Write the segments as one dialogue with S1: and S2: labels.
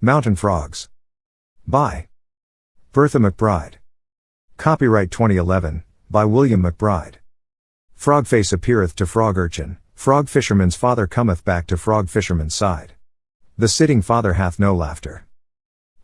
S1: Mountain Frogs. By Bertha McBride. Copyright 2011, by William McBride. Frogface appeareth to frog urchin, frog fisherman's father cometh back to frog fisherman's side. The sitting father hath no laughter.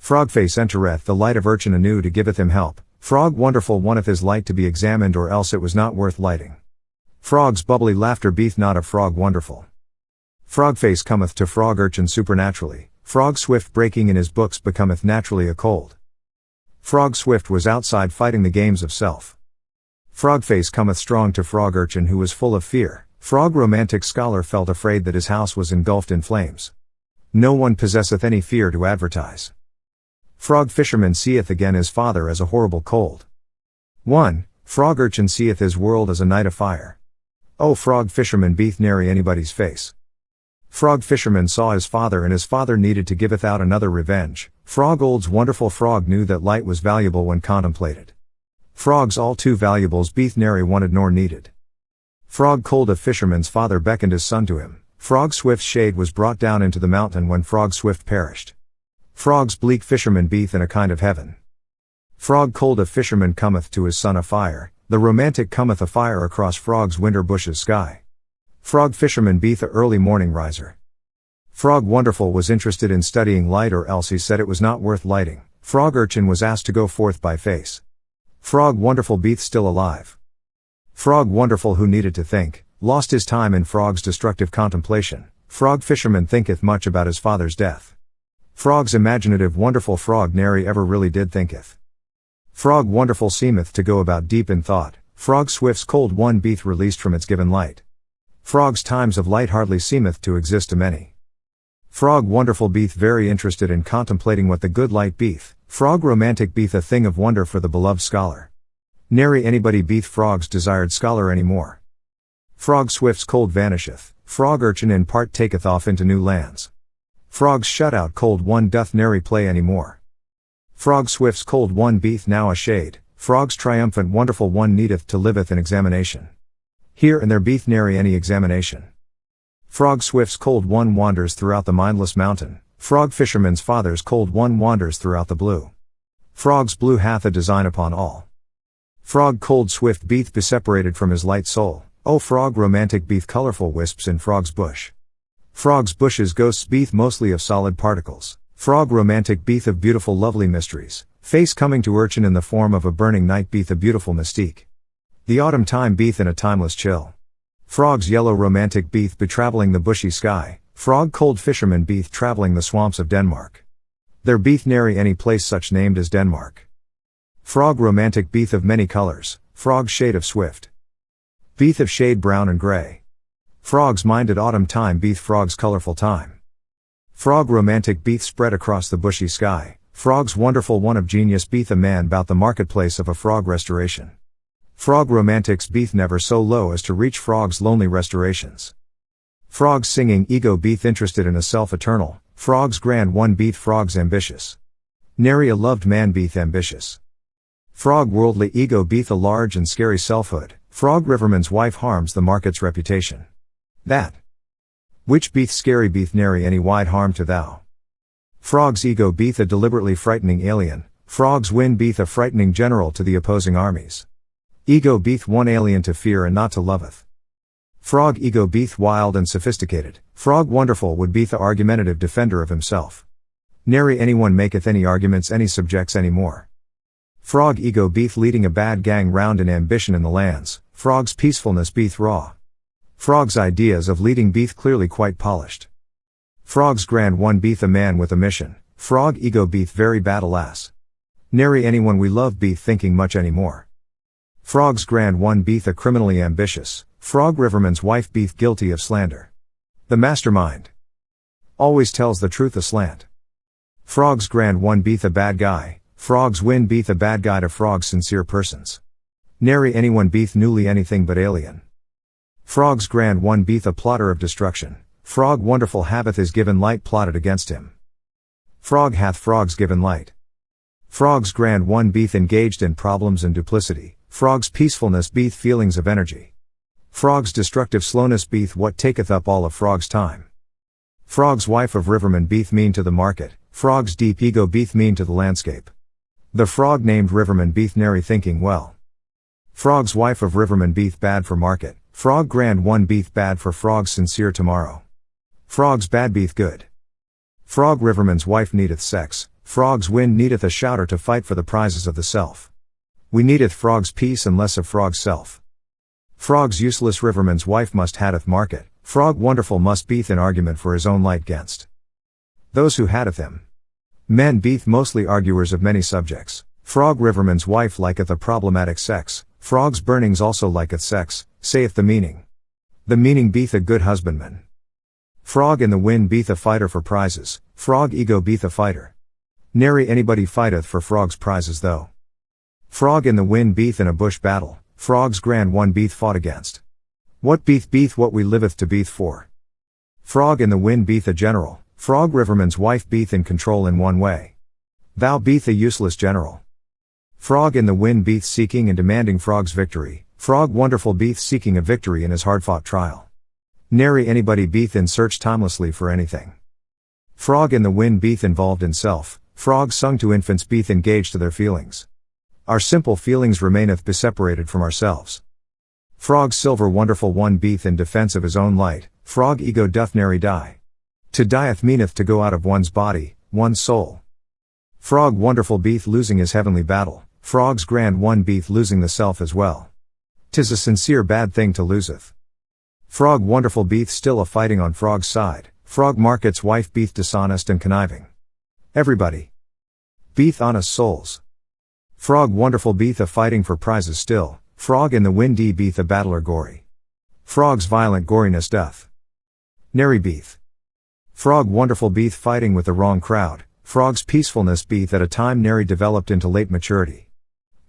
S1: Frogface entereth the light of urchin anew to giveth him help, frog wonderful wanteth his light to be examined or else it was not worth lighting. Frog's bubbly laughter beeth not of frog wonderful. Frogface cometh to frog urchin supernaturally, frog swift breaking in his books becometh naturally a cold. Frog swift was outside fighting the games of self. Frogface cometh strong to frog urchin who was full of fear, frog romantic scholar felt afraid that his house was engulfed in flames. No one possesseth any fear to advertise. Frog fisherman seeth again his father as a horrible cold. 1. Frog urchin seeth his world as a night of fire. Oh, frog fisherman beeth nary anybody's face. Frog fisherman saw his father and his father needed to giveth out another revenge. Frog old's wonderful frog knew that light was valuable when contemplated. Frogs all too valuables beeth nary wanted nor needed. Frog cold of fisherman's father beckoned his son to him. Frog swift's shade was brought down into the mountain when frog swift perished. Frog's bleak fisherman beeth in a kind of heaven. Frog cold of fisherman cometh to his son a fire, the romantic cometh a fire across frog's winter bushes sky. Frog fisherman beeth a early morning riser. Frog wonderful was interested in studying light or else he said it was not worth lighting. Frog urchin was asked to go forth by face. Frog wonderful beeth still alive. Frog wonderful who needed to think, lost his time in frog's destructive contemplation. Frog fisherman thinketh much about his father's death. Frog's imaginative wonderful frog nary ever really did thinketh. Frog wonderful seemeth to go about deep in thought. Frog swift's cold one beeth released from its given light. Frog's times of light hardly seemeth to exist to many. Frog wonderful beeth very interested in contemplating what the good light beeth. Frog romantic beeth a thing of wonder for the beloved scholar. Nary anybody beeth frog's desired scholar any more. Frog swift's cold vanisheth, frog urchin in part taketh off into new lands. Frog's shut out cold one doth nary play any more. Frog swift's cold one beeth now a shade, frog's triumphant wonderful one needeth to liveth in examination. Here and there beeth nary any examination. Frog swift's cold one wanders throughout the mindless mountain, frog fisherman's father's cold one wanders throughout the blue. Frog's blue hath a design upon all. Frog cold swift beeth beseparated from his light soul, oh frog romantic beeth colorful wisps in frog's bush. Frog's bushes ghosts beeth mostly of solid particles, frog romantic beeth of beautiful lovely mysteries, face coming to urchin in the form of a burning night beeth a beautiful mystique. The autumn time beeth in a timeless chill. Frog's yellow romantic beeth betravelling the bushy sky, frog cold fisherman beeth travelling the swamps of Denmark. There beeth nary any place such named as Denmark. Frog romantic beeth of many colors, frog's shade of swift beeth of shade brown and grey. Frog's mind at autumn time beeth frog's colorful time. Frog romantic beeth spread across the bushy sky, frog's wonderful one of genius beeth a man bout the marketplace of a frog restoration. Frog romantics beeth never so low as to reach frog's lonely restorations. Frog's singing ego beeth interested in a self-eternal, frog's grand one beeth frog's ambitious. Nary a loved man beeth ambitious. Frog worldly ego beeth a large and scary selfhood, frog riverman's wife harms the market's reputation. That which beeth scary beeth nary any wide harm to thou. Frog's ego beeth a deliberately frightening alien, frog's win beeth a frightening general to the opposing armies. Ego beeth one alien to fear and not to loveth. Frog ego beeth wild and sophisticated, frog wonderful would beeth a argumentative defender of himself. Nary anyone maketh any arguments any subjects any more. Frog ego beeth leading a bad gang round in ambition in the lands, frog's peacefulness beeth raw. Frog's ideas of leading beeth clearly quite polished. Frog's grand one beeth a man with a mission, frog ego beeth very bad alas. Nary anyone we love beeth thinking much any more. Frog's grand one beeth a criminally ambitious, frog riverman's wife beeth guilty of slander. The mastermind always tells the truth aslant. Frog's grand one beeth a bad guy, frog's win beeth a bad guy to frog's sincere persons. Nary anyone beeth newly anything but alien. Frog's grand one beeth a plotter of destruction, frog wonderful haveth his given light plotted against him. Frog hath frog's given light. Frog's grand one beeth engaged in problems and duplicity, frog's peacefulness beeth feelings of energy. Frog's destructive slowness beeth what taketh up all of frog's time. Frog's wife of riverman beeth mean to the market, Frog's deep ego beeth mean to the landscape. The frog named Riverman beeth nary thinking well. Frog's wife of Riverman beeth bad for market, frog grand one beeth bad for frog's sincere tomorrow. Frog's bad beeth good. Frog Riverman's wife needeth sex, frog's wind needeth a shouter to fight for the prizes of the self. We needeth frog's peace and less of frog's self. Frog's useless Riverman's wife must hadeth market, frog wonderful must beeth in argument for his own light gainst those who hadeth him. Men beeth mostly arguers of many subjects, frog Riverman's wife liketh a problematic sex, frog's burnings also liketh sex, saith the meaning. The meaning beeth a good husbandman. Frog in the wind beeth a fighter for prizes, frog ego beeth a fighter. Nary anybody fighteth for frog's prizes though. Frog in the wind beeth in a bush battle, frog's grand one beeth fought against. What beeth what we liveth to beeth for. Frog in the wind beeth a general, frog Riverman's wife beeth in control in one way. Thou beeth a useless general. Frog in the wind beeth seeking and demanding frog's victory, frog wonderful beeth seeking a victory in his hard-fought trial. Nary anybody beeth in search timelessly for anything. Frog in the wind beeth involved in self, frog sung to infants beeth engaged to their feelings. Our simple feelings remaineth beseparated from ourselves. Frog's silver wonderful one beeth in defense of his own light, frog ego doth nary die. To dieth meaneth to go out of one's body, one's soul. Frog wonderful beeth losing his heavenly battle, frog's grand one beeth losing the self as well. 'Tis a sincere bad thing to loseth. Frog wonderful beeth still a fighting on frog's side, frog market's wife beeth dishonest and conniving. Everybody beeth honest souls. Frog wonderful beeth a fighting for prizes still, frog in the windy beeth a battler gory. Frog's violent goriness doth nary beeth. Frog wonderful beeth fighting with the wrong crowd, frog's peacefulness beeth at a time nary developed into late maturity.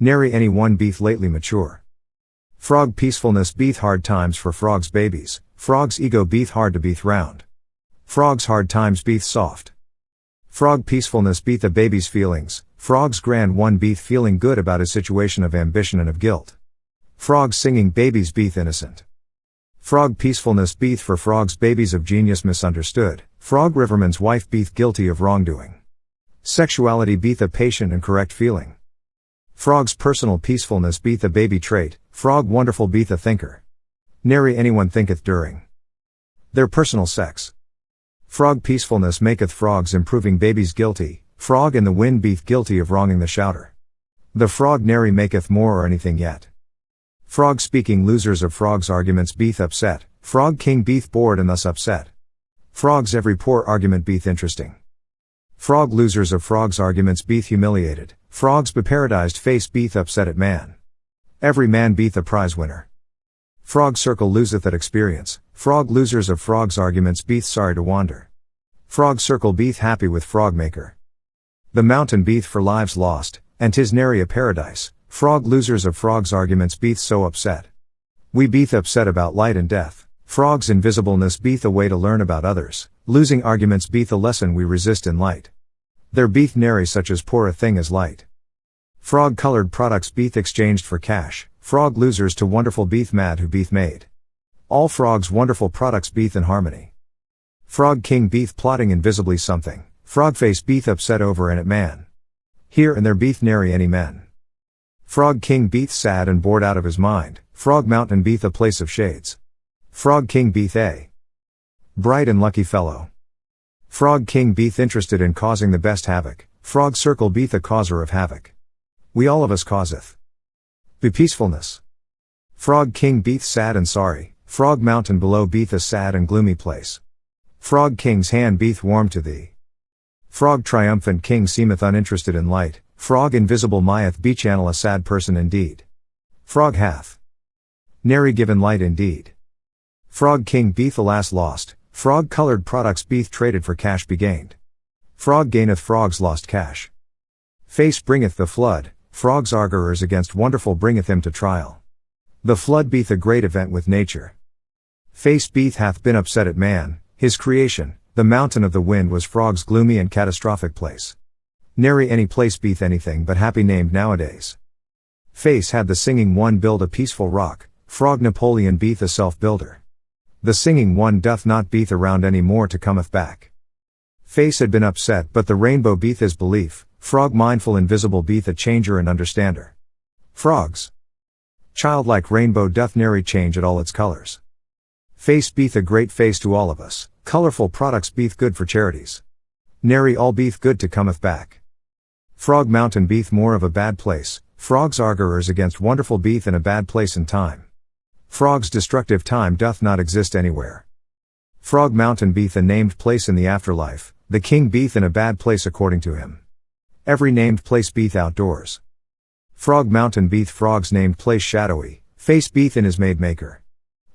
S1: Nary any one beeth lately mature. Frog peacefulness beeth hard times for frog's babies, frog's ego beeth hard to beeth round. Frog's hard times beeth soft. Frog peacefulness beeth a baby's feelings, frog's grand one beeth feeling good about his situation of ambition and of guilt. Frog singing babies beeth innocent. Frog peacefulness beeth for frog's babies of genius misunderstood, frog Riverman's wife beeth guilty of wrongdoing. Sexuality beeth a patient and correct feeling. Frog's personal peacefulness beeth a baby trait, frog wonderful beeth a thinker. Nary anyone thinketh during their personal sex. Frog peacefulness maketh frogs improving babies guilty, frog in the wind beeth guilty of wronging the shouter. The frog nary maketh more or anything yet. Frog speaking losers of frog's arguments beeth upset, frog king beeth bored and thus upset. Frog's every poor argument beeth interesting. Frog losers of frog's arguments beeth humiliated, frog's beparadised face beeth upset at man. Every man beeth a prize winner. Frog circle loseth at experience, frog losers of frog's arguments beeth sorry to wander. Frog circle beeth happy with frog maker. The mountain beeth for lives lost, and 'tis nary a paradise, frog losers of frog's arguments beeth so upset. We beeth upset about light and death, frog's invisibleness beeth a way to learn about others, losing arguments beeth a lesson we resist in light. There beeth nary such as poor a thing as light. Frog colored products beeth exchanged for cash, frog losers to wonderful beeth mad who beeth made. All frog's wonderful products beeth in harmony. Frog king beeth plotting invisibly something, frog face beeth upset over and at man. Here and there beeth nary any men. Frog king beeth sad and bored out of his mind, frog mountain beeth a place of shades. Frog king beeth a bright and lucky fellow. Frog king beeth interested in causing the best havoc, frog circle beeth a causer of havoc. We all of us causeth the peacefulness. Frog king beeth sad and sorry, frog mountain below beeth a sad and gloomy place. Frog king's hand beeth warm to thee. Frog triumphant king seemeth uninterested in light, frog invisible mieth be channel a sad person indeed. Frog hath nary given light indeed. Frog king beeth alas lost, frog colored products beeth traded for cash be gained. Frog gaineth frog's lost cash. Face bringeth the flood, frog's arguers against wonderful bringeth him to trial. The flood beeth a great event with nature. Face beeth hath been upset at man, his creation, the mountain of the wind was frog's gloomy and catastrophic place. Nary any place beeth anything but happy named nowadays. Face had the singing one build a peaceful rock, frog Napoleon beeth a self-builder. The singing one doth not beeth around any more to cometh back. Face had been upset but the rainbow beeth his belief, frog mindful invisible beeth a changer and understander. Frogs. Childlike rainbow doth nary change at all its colors. Face beeth a great face to all of us, colorful products beeth good for charities. Nary all beeth good to cometh back. Frog mountain beeth more of a bad place, frogs arguers against wonderful beeth in a bad place and time. Frog's destructive time doth not exist anywhere. Frog mountain beeth a named place in the afterlife, the king beeth in a bad place according to him. Every named place beeth outdoors. Frog mountain beeth frog's named place shadowy, face beeth in his made maker.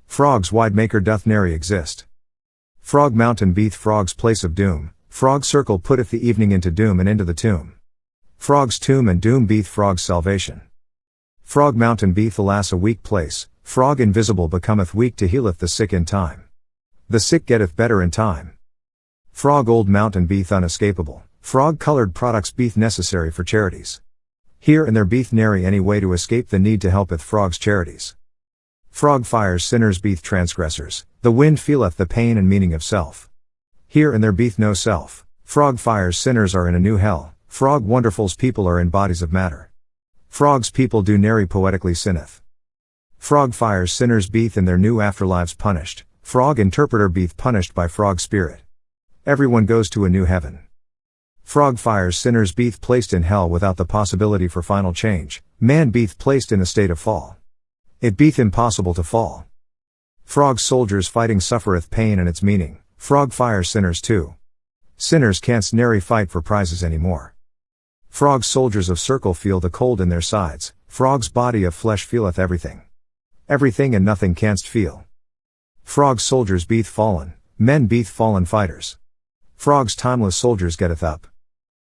S1: Frog's wide maker doth nary exist. Frog mountain beeth frog's place of doom, frog circle putteth the evening into doom and into the tomb. Frog's tomb and doom beeth frog's salvation. Frog mountain beeth alas a weak place, frog invisible becometh weak to healeth the sick in time. The sick getteth better in time. Frog old mountain beeth unescapable, frog colored products beeth necessary for charities. Here and there beeth nary any way to escape the need to helpeth frog's charities. Frog fires sinners beeth transgressors, the wind feeleth the pain and meaning of self. Here and there beeth no self, frog fires sinners are in a new hell, frog wonderfuls people are in bodies of matter. Frog's people do nary poetically sinneth. Frog fires sinners beeth in their new afterlives punished, frog interpreter beeth punished by frog spirit. Everyone goes to a new heaven. Frog fires sinners beeth placed in hell without the possibility for final change, man beeth placed in a state of fall. It beeth impossible to fall. Frog soldiers fighting suffereth pain and its meaning, frog fires sinners too. Sinners canst nary fight for prizes anymore. Frog soldiers of circle feel the cold in their sides, frog's body of flesh feeleth everything. Everything and nothing canst feel. Frog soldiers beeth fallen, men beeth fallen fighters. Frog's timeless soldiers getteth up.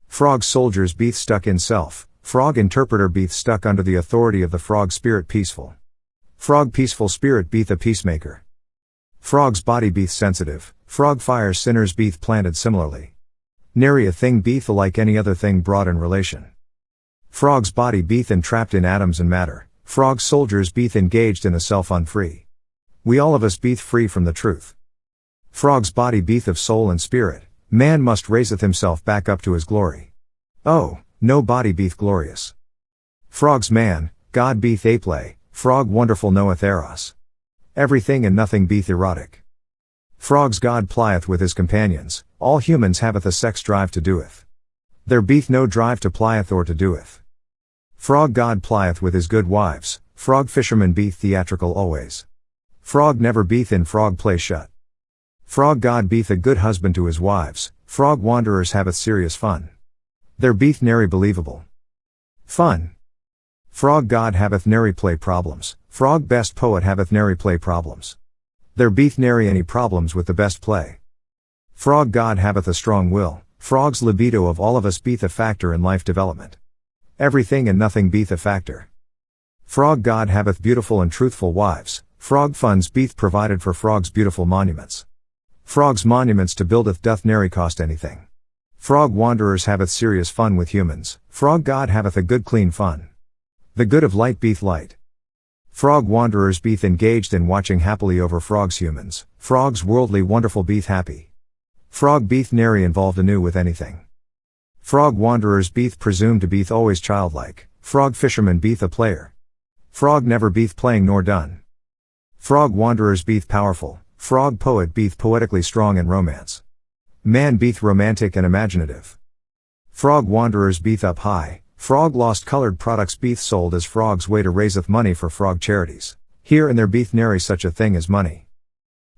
S1: Frog soldiers beeth stuck in self, frog interpreter beeth stuck under the authority of the frog spirit peaceful. Frog peaceful spirit beeth a peacemaker. Frog's body beeth sensitive, frog fires sinners beeth planted similarly. Nary a thing beeth alike any other thing brought in relation. Frog's body beeth entrapped in atoms and matter, frog soldiers beeth engaged in a self unfree. We all of us beeth free from the truth. Frog's body beeth of soul and spirit, man must raiseth himself back up to his glory. Oh, no body beeth glorious. Frog's man, God beeth aplay, frog wonderful knoweth eros. Everything and nothing beeth erotic. Frog's God plieth with his companions, all humans haveth a sex drive to doeth. There beeth no drive to plieth or to doeth. Frog God plieth with his good wives, frog fisherman beeth theatrical always. Frog never beeth in frog play shut. Frog God beeth a good husband to his wives, frog wanderers haveth serious fun. There beeth nary believable fun. Frog God haveth nary play problems, frog best poet haveth nary play problems. There beeth nary any problems with the best play. Frog God haveth a strong will, frog's libido of all of us beeth a factor in life development. Everything and nothing beeth a factor. Frog God haveth beautiful and truthful wives, frog funds beeth provided for frog's beautiful monuments. Frog's monuments to buildeth doth nary cost anything. Frog wanderers haveth serious fun with humans, frog God haveth a good clean fun. The good of light beeth light. Frog wanderers beeth engaged in watching happily over frog's humans, frog's worldly wonderful beeth happy. Frog beeth nary involved anew with anything. Frog wanderers beeth presumed to beeth always childlike, frog fisherman beeth a player. Frog never beeth playing nor done. Frog wanderers beeth powerful, frog poet beeth poetically strong in romance. Man beeth romantic and imaginative. Frog wanderers beeth up high, frog lost colored products beeth sold as frog's way to raiseth money for frog charities. Here and there beeth nary such a thing as money.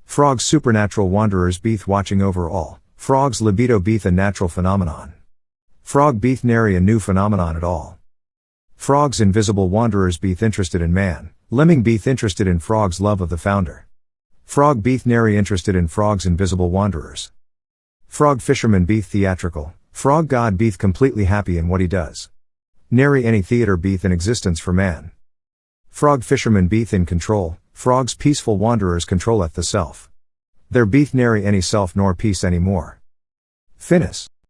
S1: Frog's supernatural wanderers beeth watching over all, frog's libido beeth a natural phenomenon. Frog beeth nary a new phenomenon at all. Frog's invisible wanderers beeth interested in man, lemming beeth interested in frog's love of the founder. Frog beeth nary interested in frog's invisible wanderers. Frog fisherman beeth theatrical, frog God beeth completely happy in what he does. Nary any theater beeth in existence for man. Frog fisherman beeth in control, frog's peaceful wanderers controlleth the self. There beeth nary any self nor peace any more. Finis.